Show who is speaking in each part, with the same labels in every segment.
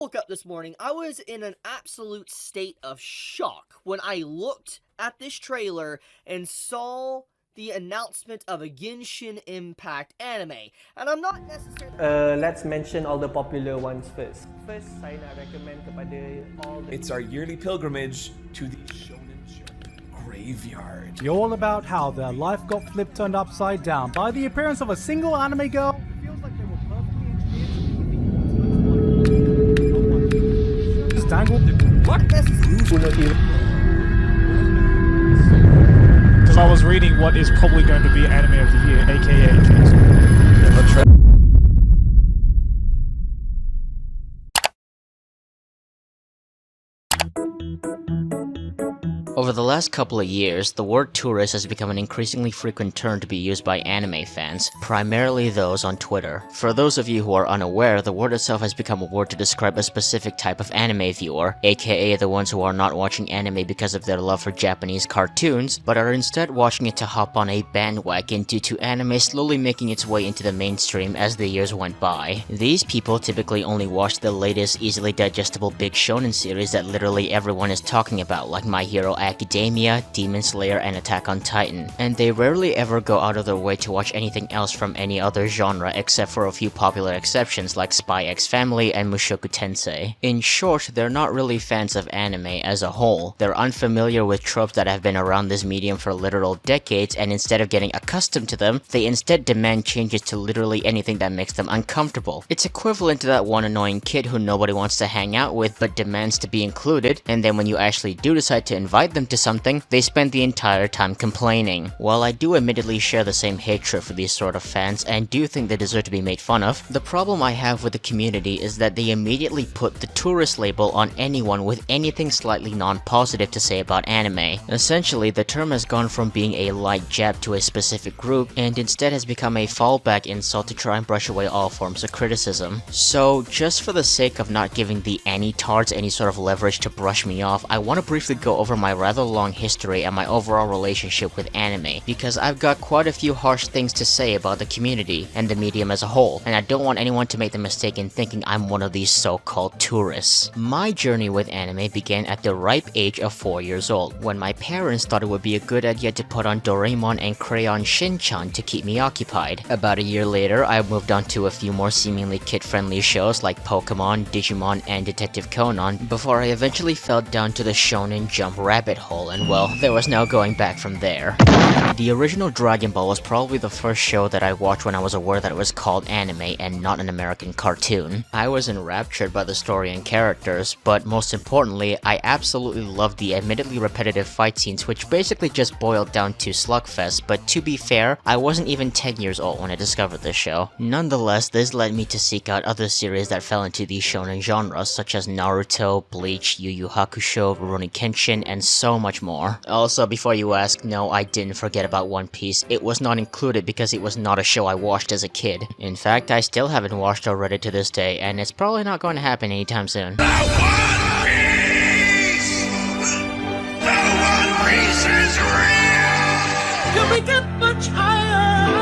Speaker 1: Woke up this morning, I was in an absolute state of shock when I looked at this trailer and saw the announcement of a Genshin Impact anime. And I'm not necessarily...
Speaker 2: Let's mention all the popular ones first. First, saya nak recommend kepada all the...
Speaker 3: It's our yearly pilgrimage to the Shonen Jump graveyard.
Speaker 4: You're all about how their life got flipped turned upside down by the appearance of a single anime girl. Feels like they were perfectly engineered to tangled.
Speaker 1: What?
Speaker 5: Because I was reading what is probably going to be anime of the year, aka
Speaker 6: Over the last couple of years, the word tourist has become an increasingly frequent term to be used by anime fans, primarily those on Twitter. For those of you who are unaware, the word itself has become a word to describe a specific type of anime viewer, aka the ones who are not watching anime because of their love for Japanese cartoons, but are instead watching it to hop on a bandwagon due to anime slowly making its way into the mainstream as the years went by. These people typically only watch the latest, easily digestible big shonen series that literally everyone is talking about, like My Hero Academia, Demon Slayer, and Attack on Titan, and they rarely ever go out of their way to watch anything else from any other genre except for a few popular exceptions like Spy X Family and Mushoku Tensei. In short, they're not really fans of anime as a whole. They're unfamiliar with tropes that have been around this medium for literal decades, and instead of getting accustomed to them, they instead demand changes to literally anything that makes them uncomfortable. It's equivalent to that one annoying kid who nobody wants to hang out with but demands to be included, and then when you actually do decide to invite them to something, they spend the entire time complaining. While I do admittedly share the same hatred for these sort of fans and do think they deserve to be made fun of, the problem I have with the community is that they immediately put the tourist label on anyone with anything slightly non-positive to say about anime. Essentially, the term has gone from being a light jab to a specific group and instead has become a fallback insult to try and brush away all forms of criticism. So, just for the sake of not giving the Anitards any sort of leverage to brush me off, I want to briefly go over my rather long history and my overall relationship with anime, because I've got quite a few harsh things to say about the community and the medium as a whole, and I don't want anyone to make the mistake in thinking I'm one of these so-called tourists. My journey with anime began at the ripe age of 4 years old, when my parents thought it would be a good idea to put on Doraemon and Crayon Shin-chan to keep me occupied. About a year later, I moved on to a few more seemingly kid-friendly shows like Pokemon, Digimon, and Detective Conan, before I eventually fell down to the Shonen Jump rabbit hole, and well, there was no going back from there. The original Dragon Ball was probably the first show that I watched when I was aware that it was called anime and not an American cartoon. I was enraptured by the story and characters, but most importantly, I absolutely loved the admittedly repetitive fight scenes, which basically just boiled down to slugfest, but to be fair, I wasn't even 10 years old when I discovered this show. Nonetheless, this led me to seek out other series that fell into the shonen genres, such as Naruto, Bleach, Yu Yu Hakusho, Rurouni Kenshin, and so much more. Also, before you ask, no, I didn't forget about One Piece. It was not included because it was not a show I watched as a kid. In fact, I still haven't watched or read it to this day, and it's probably not going to happen anytime soon.
Speaker 7: The One Piece is real!
Speaker 1: Can we get much higher?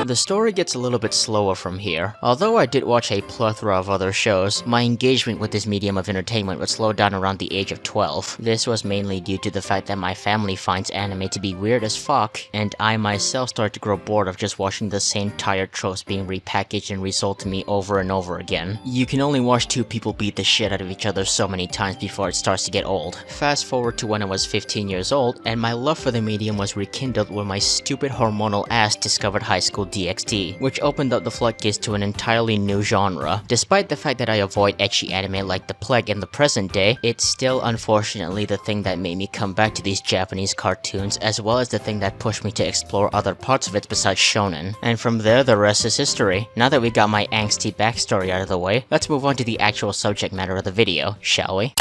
Speaker 6: The story gets a little bit slower from here. Although I did watch a plethora of other shows, my engagement with this medium of entertainment would slow down around the age of 12. This was mainly due to the fact that my family finds anime to be weird as fuck, and I myself started to grow bored of just watching the same tired tropes being repackaged and resold to me over and over again. You can only watch two people beat the shit out of each other so many times before it starts to get old. Fast forward to when I was 15 years old, and my love for the medium was rekindled when my stupid hormonal ass discovered High School DxD, which opened up the floodgates to an entirely new genre. Despite the fact that I avoid ecchi anime like the plague in the present day, it's still unfortunately the thing that made me come back to these Japanese cartoons, as well as the thing that pushed me to explore other parts of it besides shonen. And from there, the rest is history. Now that we got my angsty backstory out of the way, let's move on to the actual subject matter of the video, shall we?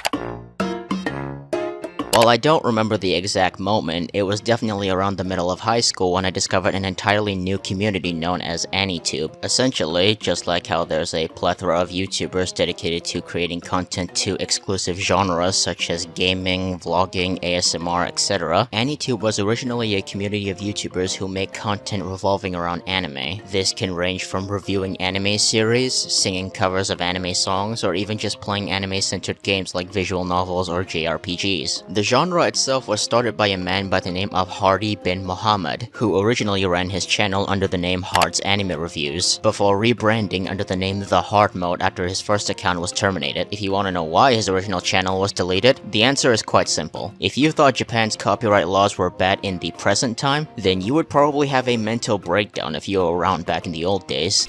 Speaker 6: While I don't remember the exact moment, it was definitely around the middle of high school when I discovered an entirely new community known as Anitube. Essentially, just like how there's a plethora of YouTubers dedicated to creating content to exclusive genres such as gaming, vlogging, ASMR, etc., Anitube was originally a community of YouTubers who make content revolving around anime. This can range from reviewing anime series, singing covers of anime songs, or even just playing anime-centered games like visual novels or JRPGs. The genre itself was started by a man by the name of Hardy bin Muhammad, who originally ran his channel under the name Hard's Anime Reviews, before rebranding under the name The Hard Mode after his first account was terminated. If you want to know why his original channel was deleted, the answer is quite simple. If you thought Japan's copyright laws were bad in the present time, then you would probably have a mental breakdown if you were around back in the old days.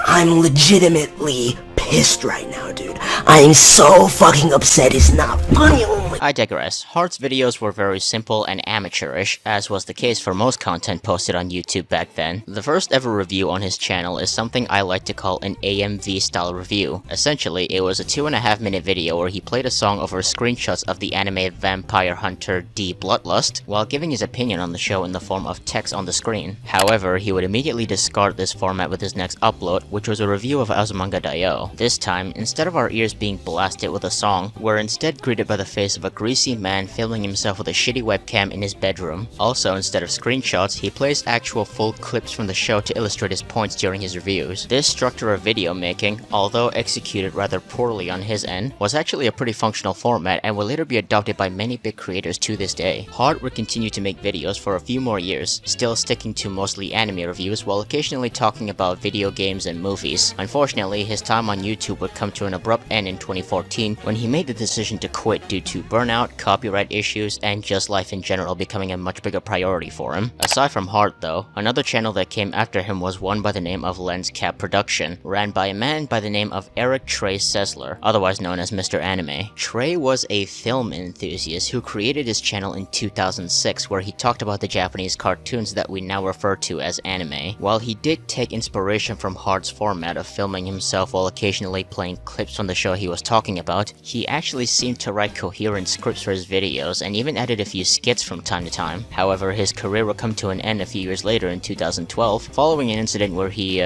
Speaker 8: I'm legitimately pissed right now, dude. I am so fucking upset, it's not funny. Oh my.
Speaker 6: I digress. Hart's videos were very simple and amateurish, as was the case for most content posted on YouTube back then. The first ever review on his channel is something I like to call an AMV style review. Essentially, it was a 2.5-minute video where he played a song over screenshots of the anime Vampire Hunter D Bloodlust, while giving his opinion on the show in the form of text on the screen. However, he would immediately discard this format with his next upload, which was a review of Azumanga Daioh. This time, instead of our ears being blasted with a song, we're instead greeted by the face of a greasy man filming himself with a shitty webcam in his bedroom. Also, instead of screenshots, he plays actual full clips from the show to illustrate his points during his reviews. This structure of video making, although executed rather poorly on his end, was actually a pretty functional format and will later be adopted by many big creators to this day. Hart would continue to make videos for a few more years, still sticking to mostly anime reviews while occasionally talking about video games and movies. Unfortunately, his time on YouTube would come to an abrupt end in 2014 when he made the decision to quit due to burnout, copyright issues, and just life in general becoming a much bigger priority for him. Aside from Hart though, another channel that came after him was one by the name of Lens Cap Production, ran by a man by the name of Eric Trey Sessler, otherwise known as Mr. Anime. Trey was a film enthusiast who created his channel in 2006 where he talked about the Japanese cartoons that we now refer to as anime. While he did take inspiration from Hart's format of filming himself while occasionally playing clips from the show he was talking about, he actually seemed to write coherent scripts for his videos and even added a few skits from time to time. However, his career would come to an end a few years later in 2012, following an incident where he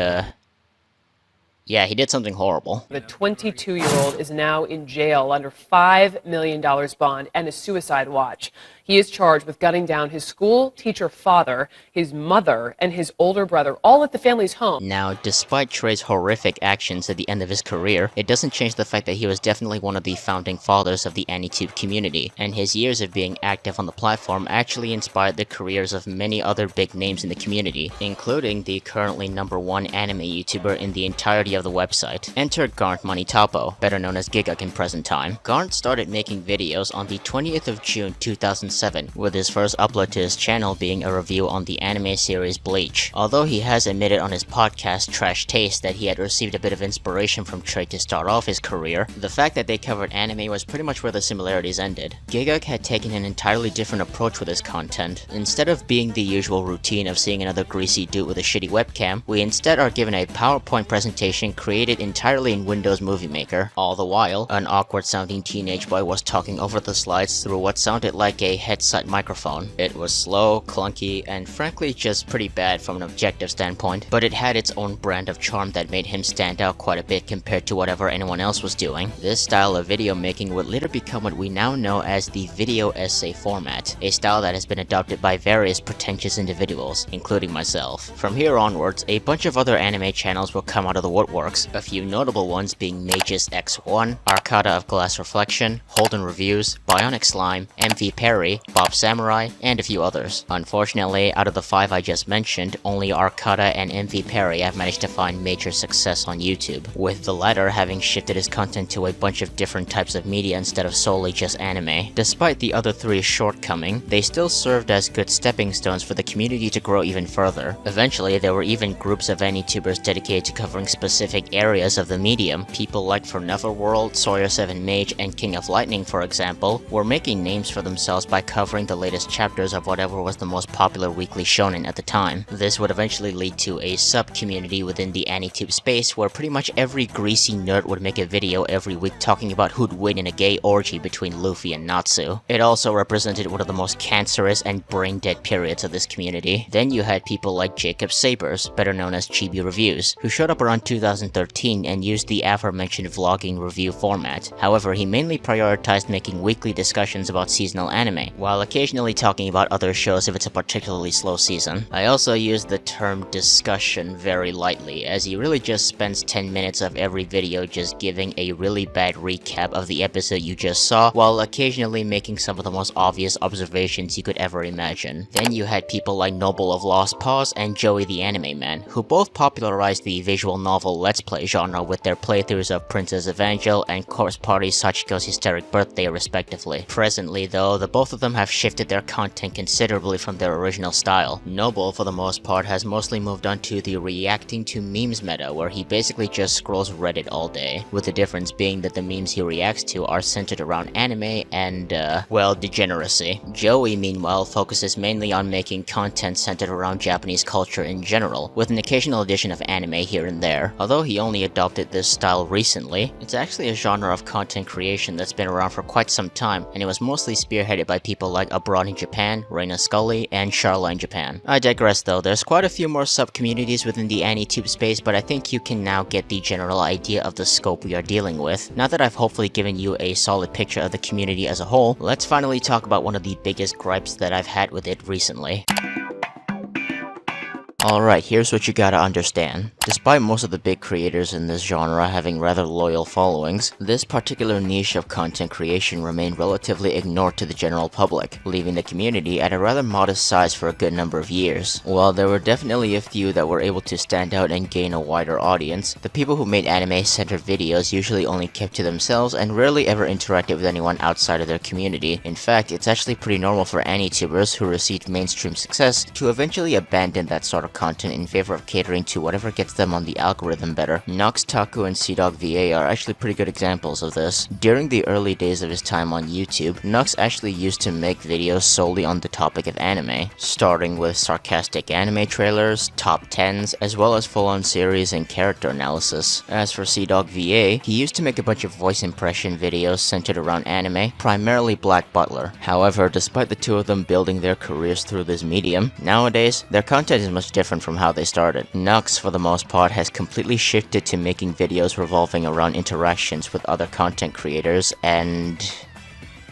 Speaker 6: did something horrible.
Speaker 9: The 22-year-old is now in jail under $5 million bond and a suicide watch. He is charged with gunning down his school teacher father, his mother, and his older brother, all at the family's home.
Speaker 6: Now, despite Trey's horrific actions at the end of his career, it doesn't change the fact that he was definitely one of the founding fathers of the Anitube community, and his years of being active on the platform actually inspired the careers of many other big names in the community, including the currently #1 anime YouTuber in the entirety of the website. Enter Garnt Manitapo, better known as Gigguk in present time. Garnt started making videos on the 20th of June 2007, with his first upload to his channel being a review on the anime series Bleach. Although he has admitted on his podcast Trash Taste that he had received a bit of inspiration from Trey to start off his career, the fact that they covered anime was pretty much where the similarities ended. Gigguk had taken an entirely different approach with his content. Instead of being the usual routine of seeing another greasy dude with a shitty webcam, we instead are given a PowerPoint presentation created entirely in Windows Movie Maker. All the while, an awkward sounding teenage boy was talking over the slides through what sounded like a headset microphone. It was slow, clunky, and frankly just pretty bad from an objective standpoint, but it had its own brand of charm that made him stand out quite a bit compared to whatever anyone else was doing. This style of video making would later become what we now know as the video essay format, a style that has been adopted by various pretentious individuals, including myself. From here onwards, a bunch of other anime channels will come out of the woodworks, a few notable ones being Magus X1, Arcada of Glass Reflection, Holden Reviews, Bionic Slime, MV Perry, Bob Samurai, and a few others. Unfortunately, out of the 5 I just mentioned, only Arcada and MV Perry have managed to find major success on YouTube, with the latter having shifted his content to a bunch of different types of media instead of solely just anime. Despite the other 3's shortcoming, they still served as good stepping stones for the community to grow even further. Eventually, there were even groups of Anitubers dedicated to covering specific specific areas of the medium. People like Forever World, Sawyer 7 Mage, and King of Lightning, for example, were making names for themselves by covering the latest chapters of whatever was the most popular weekly shonen at the time. This would eventually lead to a sub-community within the Anitube space where pretty much every greasy nerd would make a video every week talking about who'd win in a gay orgy between Luffy and Natsu. It also represented one of the most cancerous and brain-dead periods of this community. Then you had people like Jacob Sabers, better known as Chibi Reviews, who showed up around 2013 and used the aforementioned vlogging review format. However, he mainly prioritized making weekly discussions about seasonal anime, while occasionally talking about other shows if it's a particularly slow season. I also use the term discussion very lightly, as he really just spends 10 minutes of every video just giving a really bad recap of the episode you just saw, while occasionally making some of the most obvious observations you could ever imagine. Then you had people like Noble of Lost Paws and Joey the Anime Man, who both popularized the visual novel Let's Play genre with their playthroughs of Princess Evangel and Corpse Party Sachiko's Hysteric Birthday respectively. Presently though, the both of them have shifted their content considerably from their original style. Noble, for the most part, has mostly moved on to the reacting to memes meta, where he basically just scrolls Reddit all day, with the difference being that the memes he reacts to are centered around anime and, well, degeneracy. Joey, meanwhile, focuses mainly on making content centered around Japanese culture in general, with an occasional addition of anime here and there. Although he only adopted this style recently, it's actually a genre of content creation that's been around for quite some time, and it was mostly spearheaded by people like Abroad in Japan, Reina Scully, and Charla in Japan. I digress though, there's quite a few more sub-communities within the Anitube space, but I think you can now get the general idea of the scope we are dealing with. Now that I've hopefully given you a solid picture of the community as a whole, let's finally talk about one of the biggest gripes that I've had with it recently. Alright, here's what you gotta understand. Despite most of the big creators in this genre having rather loyal followings, this particular niche of content creation remained relatively ignored to the general public, leaving the community at a rather modest size for a good number of years. While there were definitely a few that were able to stand out and gain a wider audience, the people who made anime-centered videos usually only kept to themselves and rarely ever interacted with anyone outside of their community. In fact, it's actually pretty normal for Anitubers who received mainstream success to eventually abandon that sort of content in favor of catering to whatever gets them on the algorithm better. Nox, Taku, and CDawgVa are actually pretty good examples of this. During the early days of his time on YouTube, Nox actually used to make videos solely on the topic of anime, starting with sarcastic anime trailers, top 10s, as well as full-on series and character analysis. As for CDawgVa, he used to make a bunch of voice impression videos centered around anime, primarily Black Butler. However, despite the two of them building their careers through this medium, nowadays, their content is much different from how they started. Nox, for the most part, has completely shifted to making videos revolving around interactions with other content creators and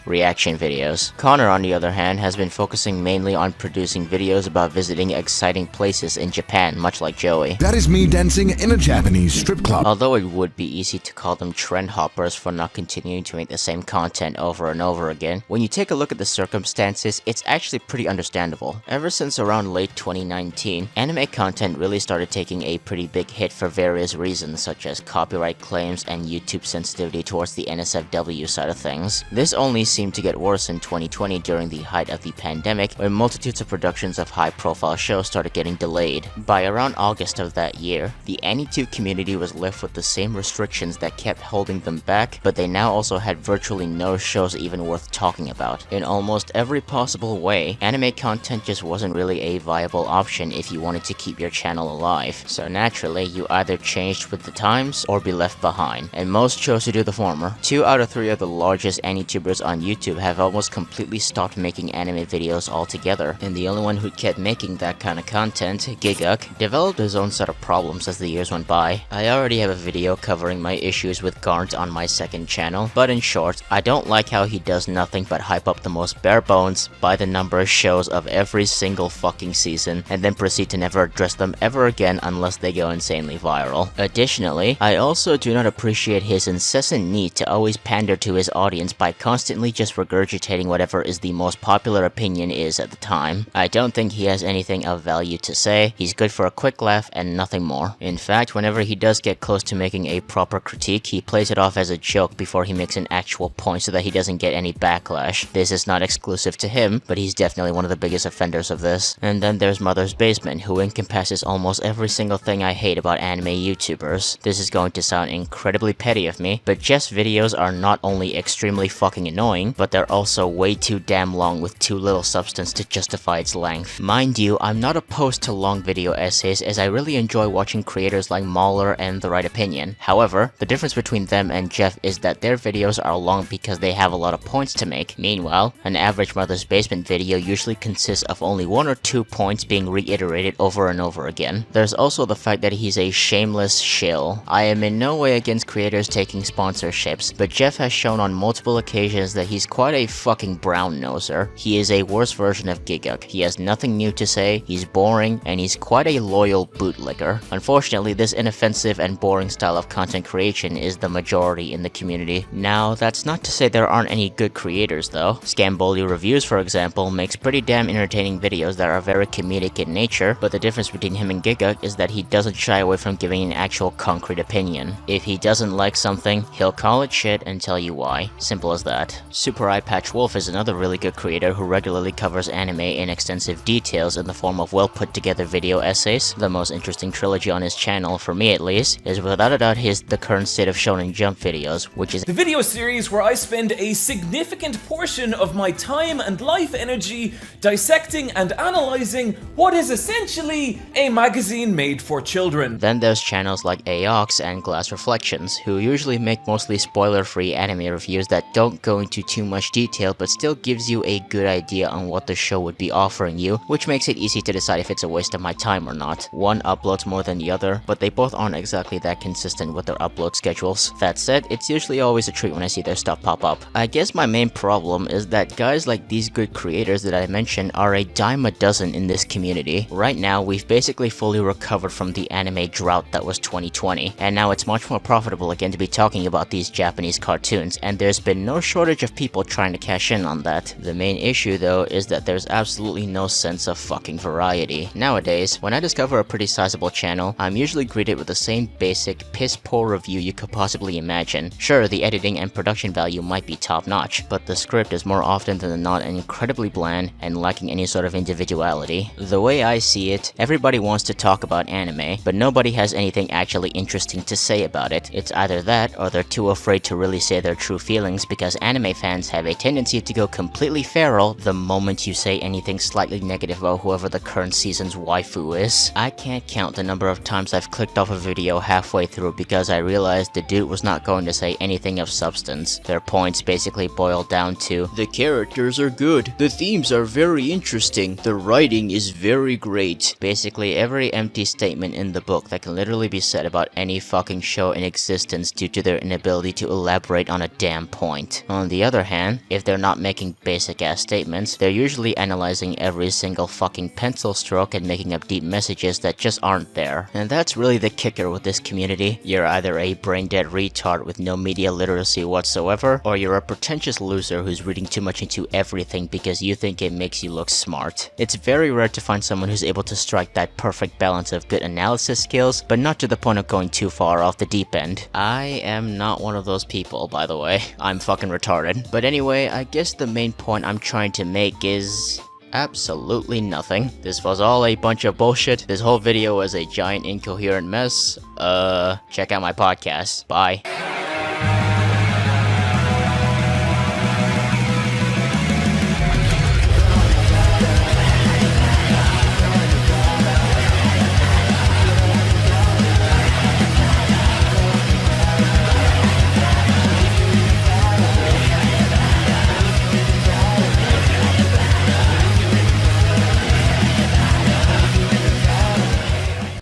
Speaker 6: reaction videos. Connor, on the other hand, has been focusing mainly on producing videos about visiting exciting places in Japan, much like Joey.
Speaker 7: That is me dancing in a Japanese strip club.
Speaker 6: Although it would be easy to call them trend hoppers for not continuing to make the same content over and over again, when you take a look at the circumstances, it's actually pretty understandable. Ever since around late 2019, anime content really started taking a pretty big hit for various reasons, such as copyright claims and YouTube sensitivity towards the NSFW side of things. This only seemed to get worse in 2020 during the height of the pandemic, when multitudes of productions of high-profile shows started getting delayed. By around August of that year, the Anitube community was left with the same restrictions that kept holding them back, but they now also had virtually no shows even worth talking about. In almost every possible way, anime content just wasn't really a viable option if you wanted to keep your channel alive. So naturally, you either changed with the times or be left behind, and most chose to do the former. 2 out of 3 of the largest Anitubers on YouTube have almost completely stopped making anime videos altogether, and the only one who kept making that kind of content, Gigguk, developed his own set of problems as the years went by. I already have a video covering my issues with Garnt on my second channel, but in short, I don't like how he does nothing but hype up the most bare bones, by the number shows of every single fucking season, and then proceed to never address them ever again unless they go insanely viral. Additionally, I also do not appreciate his incessant need to always pander to his audience by constantly mainly just regurgitating whatever is the most popular opinion is at the time. I don't think he has anything of value to say. He's good for a quick laugh and nothing more. In fact, whenever he does get close to making a proper critique, he plays it off as a joke before he makes an actual point so that he doesn't get any backlash. This is not exclusive to him, but he's definitely one of the biggest offenders of this. And then there's Mother's Basement, who encompasses almost every single thing I hate about anime YouTubers. This is going to sound incredibly petty of me, but Jeff's videos are not only extremely fucking annoying, but they're also way too damn long with too little substance to justify its length. Mind you, I'm not opposed to long video essays, as I really enjoy watching creators like Mauler and The Right Opinion. However, the difference between them and Jeff is that their videos are long because they have a lot of points to make. Meanwhile, an average Mother's Basement video usually consists of only 1 or 2 points being reiterated over and over again. There's also the fact that he's a shameless shill. I am in no way against creators taking sponsorships, but Jeff has shown on multiple occasions that he's quite a fucking brown-noser. He is a worse version of Gigguk. He has nothing new to say, he's boring, and he's quite a loyal bootlicker. Unfortunately, this inoffensive and boring style of content creation is the majority in the community. Now, that's not to say there aren't any good creators though. Scamboli Reviews, for example, makes pretty damn entertaining videos that are very comedic in nature, but the difference between him and Gigguk is that he doesn't shy away from giving an actual concrete opinion. If he doesn't like something, he'll call it shit and tell you why. Simple as that. Super Eye Patch Wolf is another really good creator who regularly covers anime in extensive details in the form of well put together video essays. The most interesting trilogy on his channel, for me at least, is without a doubt his The Current State of Shonen Jump videos, which is
Speaker 3: The video series where I spend a significant portion of my time and life energy dissecting and analyzing what is essentially a magazine made for children.
Speaker 6: Then there's channels like Aox and Glass Reflections, who usually make mostly spoiler-free anime reviews that don't go into too much detail but still gives you a good idea on what the show would be offering you, which makes it easy to decide if it's a waste of my time or not. One uploads more than the other, but they both aren't exactly that consistent with their upload schedules. That said, it's usually always a treat when I see their stuff pop up. I guess my main problem is that guys like these good creators that I mentioned are a dime a dozen in this community. Right now, we've basically fully recovered from the anime drought that was 2020, and now it's much more profitable again to be talking about these Japanese cartoons, and there's been no shortage of people trying to cash in on that. The main issue though is that there's absolutely no sense of fucking variety. Nowadays, when I discover a pretty sizable channel, I'm usually greeted with the same basic, piss-poor review you could possibly imagine. Sure, the editing and production value might be top-notch, but the script is more often than not incredibly bland and lacking any sort of individuality. The way I see it, everybody wants to talk about anime, but nobody has anything actually interesting to say about it. It's either that, or they're too afraid to really say their true feelings because anime fans have a tendency to go completely feral the moment you say anything slightly negative about whoever the current season's waifu is. I can't count the number of times I've clicked off a video halfway through because I realized the dude was not going to say anything of substance. Their points basically boiled down to, the characters are good, the themes are very interesting, the writing is very great. Basically every empty statement in the book that can literally be said about any fucking show in existence due to their inability to elaborate on a damn point. On the other hand, if they're not making basic ass statements, they're usually analyzing every single fucking pencil stroke and making up deep messages that just aren't there. And that's really the kicker with this community. You're either a brain-dead retard with no media literacy whatsoever, or you're a pretentious loser who's reading too much into everything because you think it makes you look smart. It's very rare to find someone who's able to strike that perfect balance of good analysis skills, but not to the point of going too far off the deep end. I am not one of those people, by the way. I'm fucking retarded. But anyway, I guess the main point I'm trying to make is absolutely nothing. This was all a bunch of bullshit. This whole video was a giant incoherent mess. Check out my podcast. Bye.